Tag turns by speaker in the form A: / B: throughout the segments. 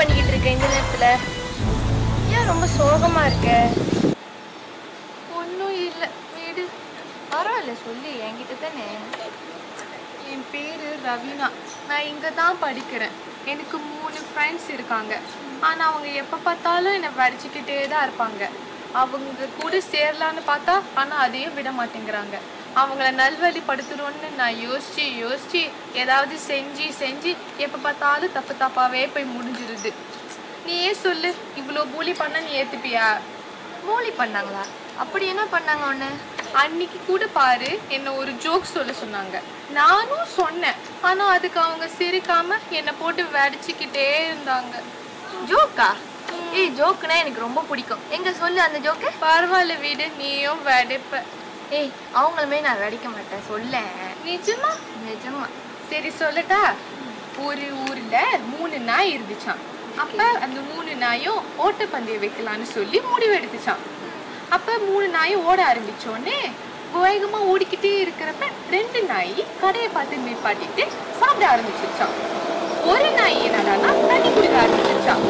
A: பண்ணிக்கிட்டு இருக்க இந்த நேரத்துல? ஏன் ரொம்ப சோகமா இருக்க?
B: ஒன்றும் இல்லை, வீடு. பரவாயில்ல, சொல்லி என்கிட்ட தானே. என் பேர் ரவீனா. நான் இங்கே தான் படிக்கிறேன். எனக்கு 3 ஃப்ரெண்ட்ஸ் இருக்காங்க. ஆனால் அவங்க எப்போ பார்த்தாலும் என்னை படிச்சுக்கிட்டே தான் இருப்பாங்க. அவங்க கூட சேரலான்னு பார்த்தா ஆனால் அதையும் விட மாட்டேங்கிறாங்க. அவங்கள நல்வழிப்படுத்தணும்னு நான் யோசிச்சு ஏதாவது செஞ்சு எப்போ பார்த்தாலும் தப்பாகவே போய் முடிஞ்சிருது. நீ ஏன் சொல்லு, இவ்வளோ பூலி பண்ண நீ ஏற்றுப்பியா?
A: மூலி பண்ணாங்களா? அப்படி என்ன பண்ணாங்க ஒன்று?
B: அன்னைக்கு கூட பாரு, என்ன ஒரு ஜோக் சொல்ல சொன்னாங்க. நானும் சொன்னேன். ஆனால் அதுக்கு அவங்க சிரிக்காம என்னை போட்டு வடிச்சுக்கிட்டே இருந்தாங்க.
A: ஜோக்கா? ஏய், ஜோக்குனா எனக்கு ரொம்ப பிடிக்கும். எங்க சொல்லு அந்த ஜோக்கு.
B: பரவாயில்ல வீடு, நீயும் வெடிப்ப.
A: ஏய், அவங்களுமே நான் வெடிக்க மாட்டேன், சொல்ல.
B: நிஜமா?
A: நிஜமா.
B: சரி சொல்லட்டா? ஒரு ஊர்ல 3 நாய் இருந்துச்சான். அப்ப அந்த 3 நாயும் ஓட்டப்பந்தயம் வைக்கலான்னு சொல்லி முடிவு எடுத்துச்சான். அப்ப 3 நாயும் ஓட ஆரம்பிச்சோடனே வேகமா ஓடிக்கிட்டே இருக்கிறப்ப 2 நாய் கடையை பார்த்து நிப்பாட்டிட்டு சாப்பிட ஆரம்பிச்சிருச்சான். ஒரு நாய் என்னடானா தண்ணி குடிக்க ஆரம்பிச்சிருச்சான்.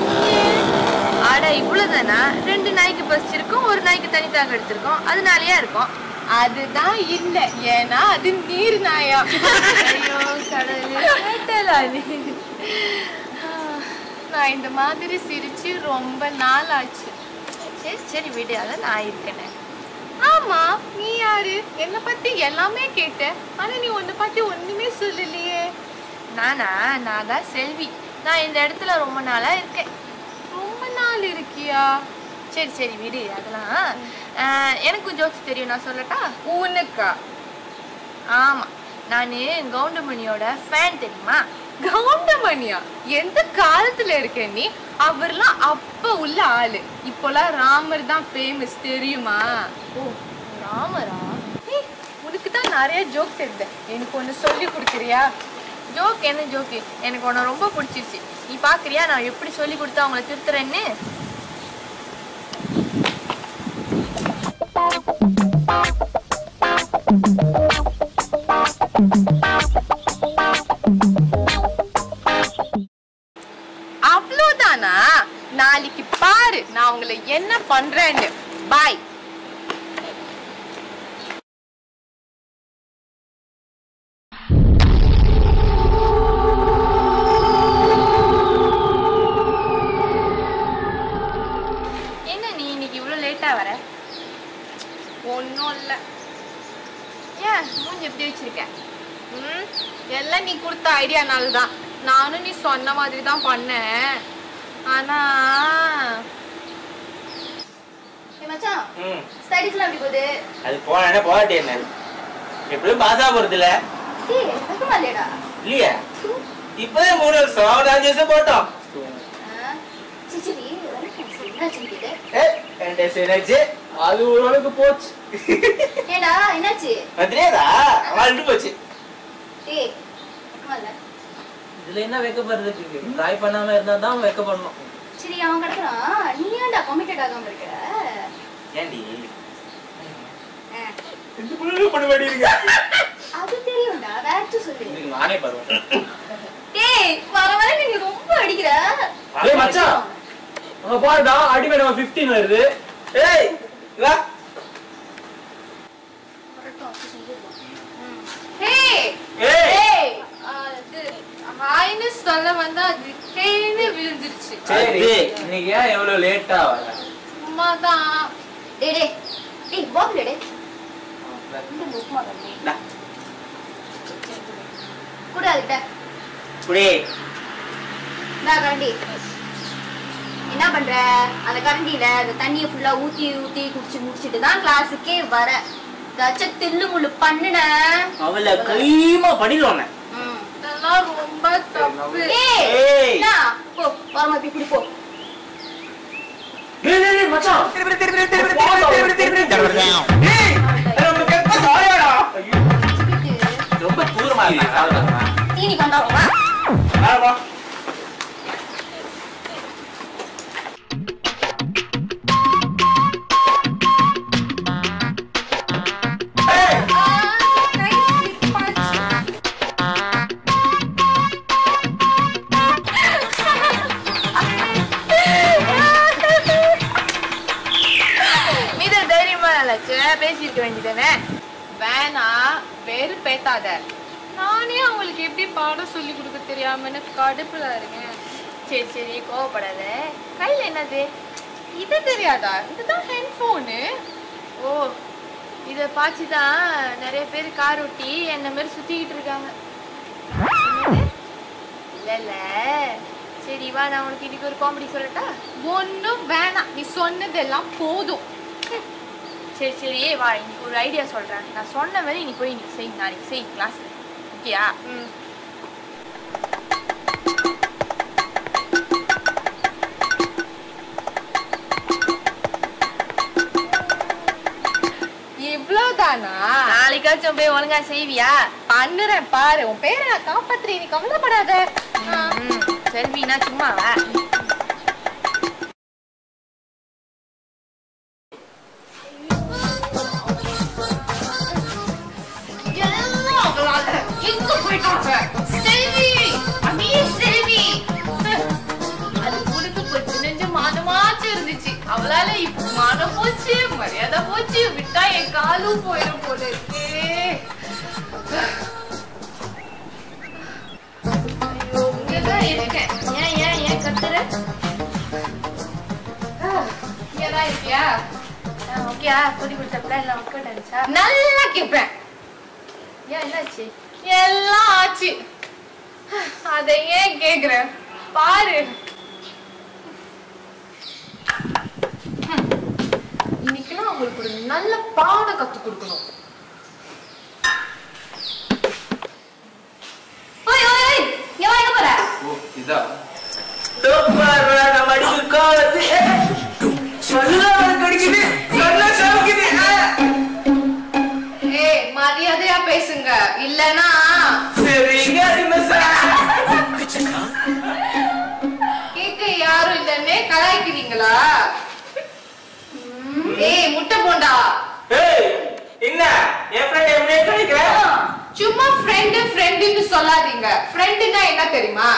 A: ஆடா, இவ்வளவுதானா? 2 நாய்க்கு பசிச்சிருக்கும், ஒரு நாய்க்கு தண்ணி தாக எடுத்திருக்கோம், அதனாலயா இருக்கும்.
B: அதுதான் இல்ல, ஏன்னா அது நீர் நாயா.
A: ஐயோ கடவுளே.
B: நான் இந்த மாதிரி சிரிச்சு ரொம்ப நாள் ஆச்சு.
A: சரி சரி விடு, அதான் நான் இருக்கேனே.
B: ஆமா, நீ யாரு? என்னை பத்தி எல்லாமே கேட்ட, ஆனா நீ உன்னை பத்தி ஒண்ணுமே சொல்லலையே.
A: நான் தான் செல்வி. நான் இந்த இடத்துல ரொம்ப நாளா இருக்கேன்.
B: ரொம்ப நாள் இருக்கியா?
A: சரி சரி விடு அதெல்லாம். எனக்கு ஜோக்ஸ் தெரியும், நான் சொல்லட்டா?
B: உனக்கா?
A: ஆமா, நான் கவுண்டமணியோட ஃபேன், தெரியுமா?
B: கவுண்டமணியா? எந்த காலத்துல இருக்க நீ? அவர்லாம் அப்ப உள்ள ஆளு. இப்போலாம் ராமர் தான் ஃபேமஸ், தெரியுமா?
A: ஓ, ராமரா?
B: உனக்கு தான் நிறைய ஜோக் தெரியுது, எனக்கு ஒன்று சொல்லி கொடுக்குறியா?
A: ஜோக் என்ன ஜோக்கு? எனக்கு உன்னை ரொம்ப பிடிச்சிருச்சு. நீ பாக்குறியா நான் எப்படி சொல்லி கொடுத்தா அவங்கள திருத்துறேன்னு?
B: அவ்வளோதானா? நாளைக்கு பாரு நான் உங்களை என்ன பண்றேன்னு. பாய்.
A: என்ன நீ இன்னைக்கு இவ்வளவு லேட்டா வர?
B: ஒன்றும் இல்லை.
A: ஏன் மூஞ்சி எப்படி வச்சிருக்க?
B: எல்லாம் நீ கொடுத்த ஐடியானால தான். நானும் நீ சொன்ன மாதிரி தான் பண்ணேன். ஆனா
A: மச்சான், ஸ்டடீஸ்லாம் எப்படி போகுது?
C: அது போனா போகாட்டி என்ன, எப்படியும் பாஸா போறது இல்ல.
A: வெக்கமா இல்லையடா?
C: இல்லையா, இப்பதான் 3 வருஷம் 4 வருஷம் போட்டோம். அது ஒரு அளவுக்கு போச்சு.
A: ஏடா என்னாச்சு?
C: தெரியாதா? வாழ்ந்து போச்சு.
D: இதுல என்ன வைக்கப்படுறதுக்கு? ட்ரை பண்ணாம இருந்தா தான் வைக்கப்படணும்.
A: சரி, அவன் கிடக்குறான், நீ ஏன்டா கமிட்டட் ஆகாம இருக்க?
C: ஏண்டி இந்த புள்ள பண்ண வேண்டியதுங்க?
A: அது தெரியும்டா, வேற சொல்லு.
C: இதுக்கு நானே பரவாயில்லை.
A: டேய், வர நீ ரொம்ப அடிக்கிற.
D: டேய் மச்சான், அங்க பாருடா, அடிமே நம்ம 15 வருது.
C: ஏய் வா.
B: ஏய்
C: ஏய்
B: அது ஹாய்னு சொல்ல வந்தா அது கேனே விழுந்துருச்சு.
D: சரி, இன்னைக்கு ஏன் எவ்வளவு லேட்டா வர?
B: அம்மா தான்.
A: டேய் டேய் டேய், வாங்க டேய்.
C: டா
A: கூட அதுட்ட.
C: குடி.
A: நான் கரண்டி. என்ன பண்ற? அந்த கரண்டில அந்த தண்ணியை ஃபுல்லா ஊத்தி குடிச்சு முடிச்சிட்டு தான் கிளாஸுக்கே வர. கச்ச தில்லு முள்ளு பண்ணுன.
C: அவளை கைமா பண்ணிடுவானே.
B: அதெல்லாம் ரொம்ப தப்பு.
A: ஏய் என்ன? போ, வரமா போய் குடி போ.
D: டேய் டேய் மச்சான்,
C: ஏய் நம்ம கேப்ப சாயடா. ரொம்ப தூரமா இருக்கா?
A: தீனி கொண்டாடுவா.
C: வா வா.
B: பேசியிருக்க வேண்டியதானே. வேணா வேறு பேத்தாத. நானே அவங்களுக்கு எப்படி பாடம் சொல்லி கொடுக்க தெரியாமன்னு கடுப்புல இருக்கேன்.
A: சரி சரி கோவப்படாத. கையில என்னது?
B: இது தெரியாதா? இதுதான் ஹெட்ஃபோனு.
A: ஓ, இதை பார்த்து தான் நிறைய பேர் கார் ஒட்டி என்ன மாதிரி சுத்திக்கிட்டு இருக்காங்க. இல்ல சரி வா, நான் உனக்கு இன்னைக்கு ஒரு காமெடி சொல்லட்டா?
B: ஒன்றும் வேணாம், நீ சொன்னதெல்லாம் போதும்.
A: சரி சரி வா, இன்னைக்கு ஒரு ஐடியா சொல்றேன். நான் சொன்ன மாதிரி நீ போய் இன்னைக்கு செய், நாளைக்கு செய் கிளாஸ். ஓகேயா?
B: இவ்வளவுதானா?
A: நாளைக்காச்சும் போய் ஒழுங்கா செய்வியா?
B: பண்ணுறேன் பாரு. உன் பேரை நான் காப்பாத்துறேன், நீ கவலைப்படாத.
A: செல்வினா சும்மாவா?
B: எங்க போயிட்டாங்க? செல்வி, அண்ணி செல்வி. அது கொடுத்து போச்சு, நெஞ்சு மானமாச்சு இருந்துச்சு. அவளால இப்ப மானம் போச்சு, மரியாதை போச்சு. விட்டா என் காலும் போயிடும் போல இருக்கே. ஐயோ, இங்கதான் இருக்கேன்.
A: ஏன் ஏன் ஏன் கத்துற?
B: இங்கதான் இருக்கியா?
A: ஓகேயா? சொல்லி கொடுத்தப்பல எல்லாம் ஒர்க் அவுட் ஆயிடுச்சா?
B: நல்லா கேட்பேன்.
A: ஏன் என்னாச்சு?
B: எல்லாம் ஆச்சு. அதை ஏன் கேக்குற? பாரு, இன்னைக்குலாம் அவங்களுக்கு ஒரு நல்ல பாடம் கத்து கொடுக்கணும்.
A: ஓய் ஓய் ஓய், ஏன் எங்க போற?
C: ஓ இதா தோப்பாரா நம்ம அடிக்கு காலத்து சொல்ல கடிக்குது சொல்ல சவுக்குது.
B: ஏய், மரியாதையா பேசுங்க, இல்லனா
C: சரிங்க
B: கேட்க யாரும் இல்லன்னே கலாய்க்கிறீங்களா? ஏய் முட்டை போண்டா,
C: ஏய் என்ன என் ஃப்ரெண்ட் என்ன கடிக்குற?
B: சும்மா ஃப்ரெண்டுன்னு சொல்லாதீங்க. ஃப்ரெண்டுனா என்ன தெரியுமா?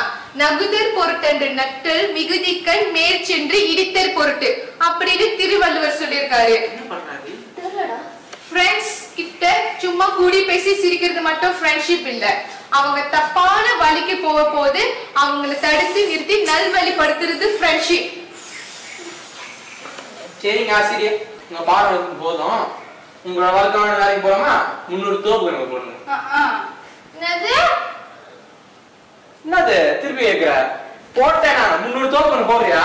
B: நகுதர் பொருட்டென்று நட்டில் மிகுதிக்கண் மேற்சென்று இடித்தர் பொருட்டு அப்படின்னு திருவள்ளுவர் சொல்லியிருக்காரு.
C: என்ன பண்றாரு?
A: தெரியலடா.
B: ஃப்ரெண்ட்ஸ் கிட்ட சும்மா கூடி பேசி சிரிக்கிறது மட்டும் ஃப்ரெண்ட்ஷிப் இல்ல. அவங்க தப்பான வழிக்கு போது அவங்களை தடுத்து நிறுத்தி நல்வழிப்படுத்துறது ஃப்ரெண்ட்ஷிப்.
C: சரிங்க ஆசிரியர், உங்க பாடம் எடுத்து போதும். உங்களோட வாழ்க்கையான வேலைக்கு போறோமா? 300 தோப்பு எனக்கு போடுங்க.
B: என்னது?
C: என்னது திருப்பி கேக்குற? போட்டேன் நான் 300 தோப்பு போடுறியா?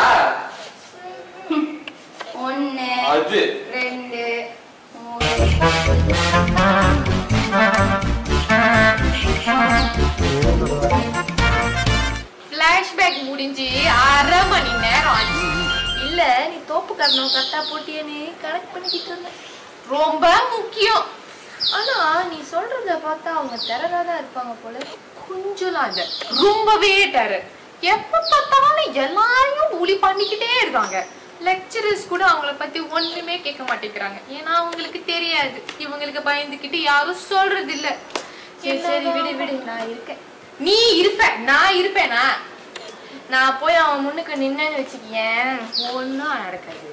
A: 1
C: அது
A: 2
B: ஃபிளாஷ்பேக் முடிஞ்சு 1/2 மணி நேரம் ஆச்சு.
A: இல்ல, நீ தோப்பு காரணம் கரெக்டா போட்டியன்னு கனெக்ட் பண்ணிக்கிட்டு இருந்த.
B: ரொம்ப முக்கியம்.
A: ஆனா நீ சொல்றத பார்த்தா அவங்க டெரராதான் இருப்பாங்க போல.
B: கொஞ்சலாம் இல்ல, ரொம்பவே டெரர். எப்ப பார்த்தாலும் எல்லாரையும் ஊழி பண்ணிக்கிட்டே இருக்காங்க. லெக்சரர்ஸ் கூட அவங்கள பத்தி ஒண்ணுமே கேட்க மாட்டேங்கிறாங்க. ஏன்னா அவங்களுக்கு தெரியாது, இவங்களுக்கு பயந்துக்கிட்டு யாரும் சொல்றது இல்ல.
A: சரி சரி விடு விடு, நான் இருக்கேன்.
B: நீ இருப்ப, நான் இருப்பேனா?
A: நான் போய் அவன் முன்னுக்கு நின்னு வச்சுக்கேன்,
B: ஒன்னும் நடக்காது.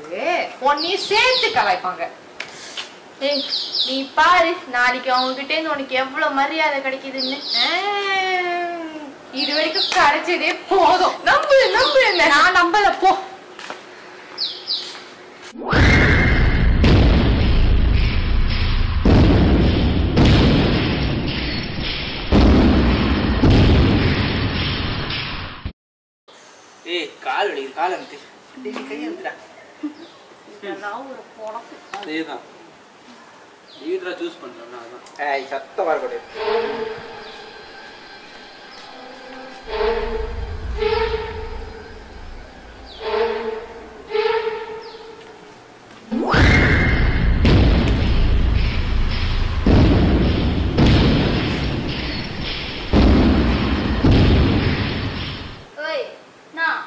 B: ஒன்னையும் சேர்த்து கலாய்ப்பாங்க.
A: ஏய் நீ பாரு, நாளைக்கு அவங்க கிட்ட இருந்து உனக்கு எவ்வளவு மரியாதை கிடைக்குதுன்னு.
B: இது வரைக்கும் கிடைச்சதே போதும். நம்பு நம்பு. நான் நம்பல போ.
C: ஏய் கால் வலி, கால் அமுத்து. டேய் கை அமுத்துடா.
A: இதெல்லாம் ஒரு பொழப்பு.
C: அதேதான் லீடரா சூஸ் பண்ணனும்னா அதான். ஏய் சத்தம் வர கூடாது.
A: ஓய் நான்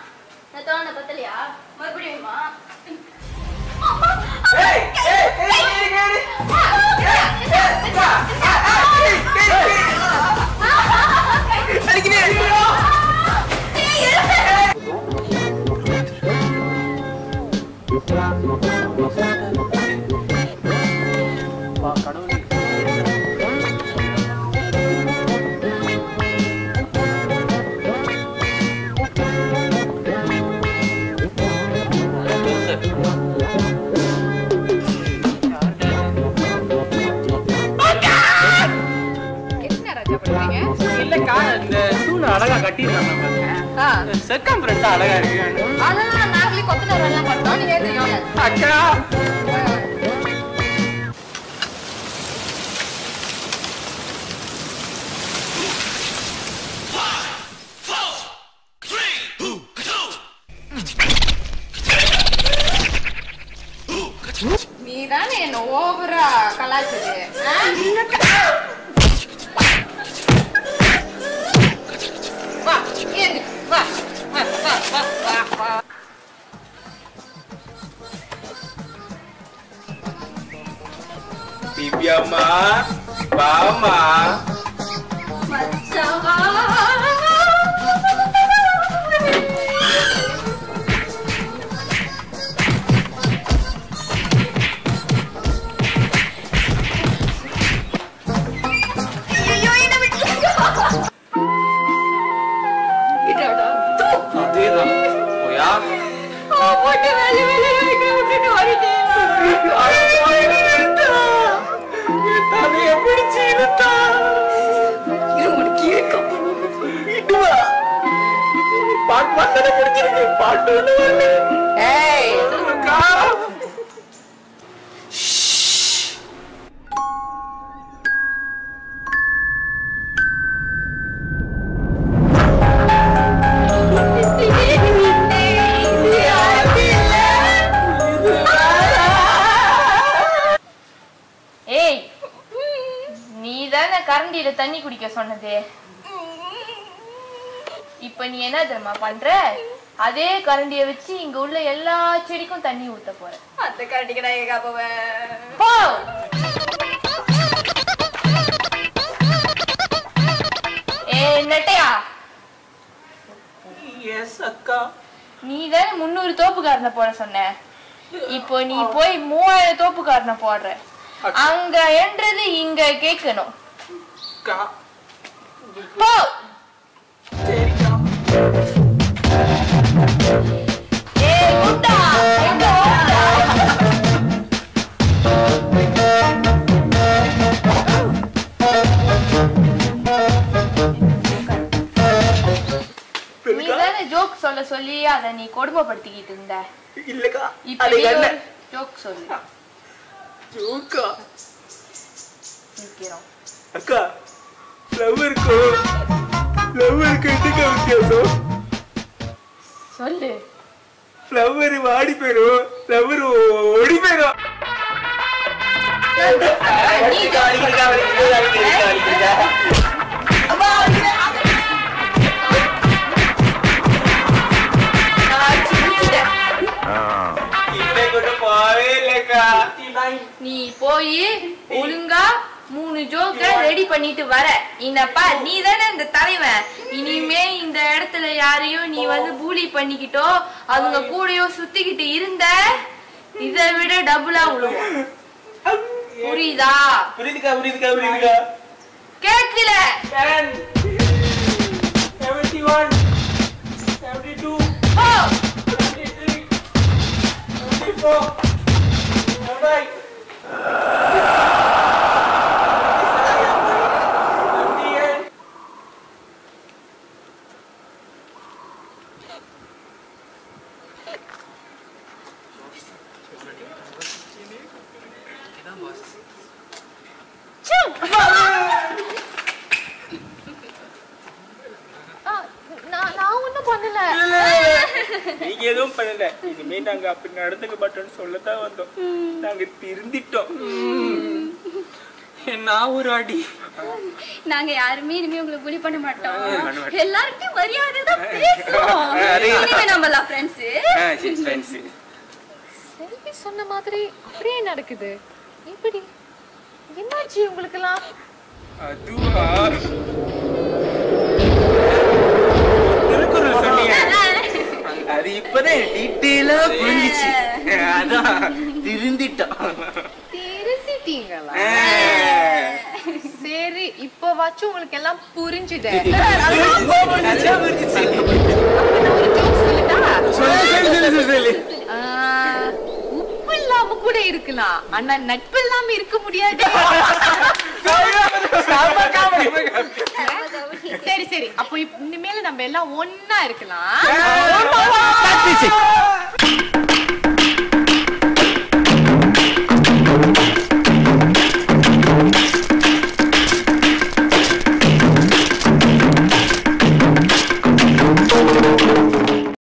A: தோண பத்தலையா? மறுபடியுமா?
C: ஏய் ஏய் ஏய் ஏய் கட்டிடுறாங்க செக்கம்பரன்ஸ் அழகா இருக்கு
B: அதெல்லாம் நாங்களே கொத்தனார் எல்லாம் பண்ணோம் நீங்க தெரியும்
C: அக்கா
B: நீதானே என்ன ஓவரா கலாச்சது வா ஏது வா வா வா வா வா வா
C: திவ்யாம்மா வாமா அதேதான் போயா
B: போட்டு வேலை வேலை விட்டுட்டு ஓடிட்டேன்
C: பாட்டு
B: நீதானே கரண்டியில தண்ணி குடிக்க சொன்னது இப்ப நீ என்ன தெரியுமா பண்ற அதே கரண்டிய வச்சு இங்க உள்ள எல்லா செடிக்கும் தண்ணி ஊத்த போற
A: அந்த கரண்டிக்கு நான் எங்க போவேன்
B: போ நெட்டையா
C: எஸ் அக்கா
B: நீதானே 300 தோப்புக்காரனை போட சொன்ன இப்போ நீ போய் 3000 தோப்புக்காரனை போடுற அங்க என்றது இங்க கேட்கணும் போ குட்டா எங்க நீதானே ஜோக் சொல்ல சொல்லி அத நீ கொடுமைப்படுத்திக்கிட்டு இருந்த
C: இல்லக்கா
B: இப்ப ஜோக் சொல்லு
C: ஜோக்கா
B: நிக்கிறோம்
C: அக்கா ஃப்ளவருக்கு என்னக்கா வித்தியாசம்
B: சொல்லு
C: ஃப்ளவர் வாடி போயிரும் ஃப்ளவர் ஓடி போயிரும்
B: நீ போய் ஒழுங்கா 3 ஜோக்க ரெடி பண்ணிட்டு வர என்னப்பா நீ தானே இந்த தலைவன் இனிமே இந்த இடத்துல யாரையும் நீ வந்து பூலி பண்ணிக்கிட்டோ அவங்க கூடயோ சுத்திக்கிட்டு இருந்த இதை விட டபுளா விழுவும் புரியுதா
C: புரியுதுக்கா
B: கேட்கல
C: 71 72
B: போ
C: 73 74
B: நான் ஒண்ணும் பண்ணல
C: நீங்க எதுவும் பண்ணல இனிமே நாங்க அப்படி நடந்துக்க மாட்டோம்னு சொல்லத்தான் வந்தோம் நாங்க திருந்திட்டோம் நான் ஒரு அடி
A: நாங்க யாருமே இனிமே உங்களை புலி பண்ண மாட்டோம் எல்லாருக்கும் மரியாதை தான் பேசுவோம் இனிமே நம்மளா ஃப்ரெண்ட்ஸ்
B: செல்வி சொன்ன மாதிரி அப்படியே நடக்குது இப்படி என்னாச்சு உங்களுக்கெல்லாம்
C: அதுவா திருக்குறள் சொன்னீங்க அது இப்பதான் டீட்டெயிலா புரிஞ்சிச்சு அதான்
B: திருந்திட்டீங்களா சரி இப்ப வச்சு உங்களுக்கு எல்லாம் புரிஞ்சுது உப்பு இல்லாம கூட இருக்கலாம் ஆனா நட்பு இல்லாம இருக்க முடியாது சரி அப்போ இனிமேல் நம்ம எல்லாம் ஒண்ணா இருக்கலாம்.